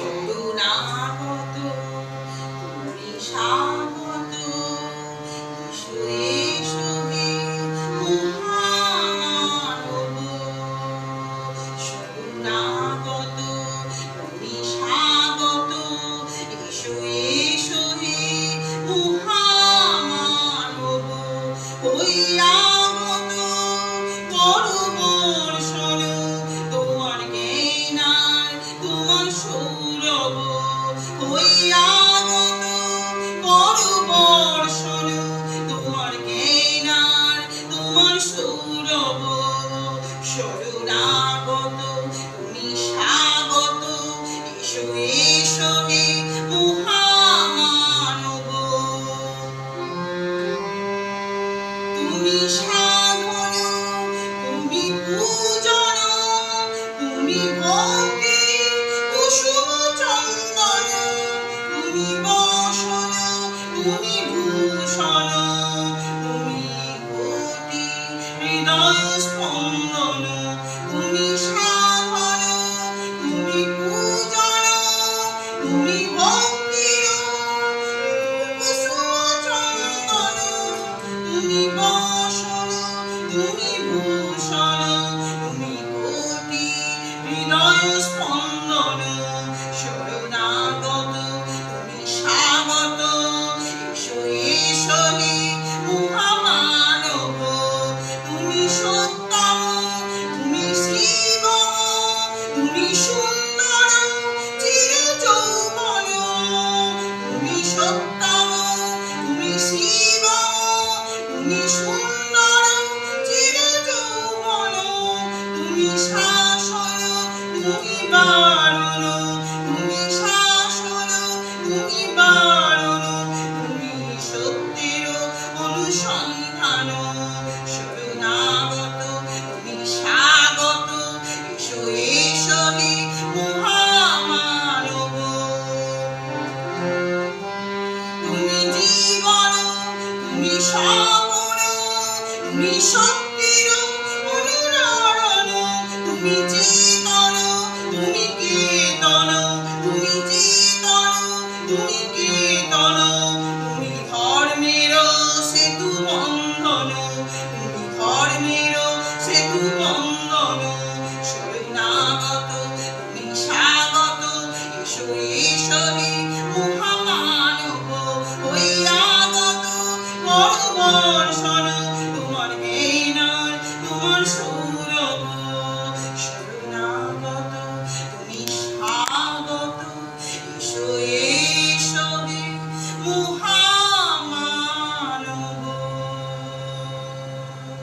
শরণাগত তুমি স্বাগত এসো এসো হে মহামানব শরণাগত তুমি স্বাগত এসো এসো হে মহামানব হইয়াগত বড় বর্ষণ তোমার জ্ঞান তোমার সৌরভ হইয়াগত বড় বর্ষণ তোমার জ্ঞান তোমার সৌরভ শরণাগত তুমি স্বাগত এসো এসো হে মহামানব তুমি সাধন তুমি পূজন তুমি ভক্তি কুসুম চন্দন তুমি বসন তুমি ভূষণ তুমি কোটি হৃদয় স্পন্দন তুমি সাধন তুমি পূজন তুমি ভক্তি কুসুম চন্দন তুমি বসন তুমি ভূষণ তুমি কোটি হৃদয় স্পন্দন শরণাগত তুমি স্বাগত এসো এসো হে মহামানব তুমি সত্যম তুমি শিব তুমি সুন্দর চির যৌবন তুমি সত্যম তুমি শিব তুমি সুন্দর চির যৌবন তুমি শাসন তুমি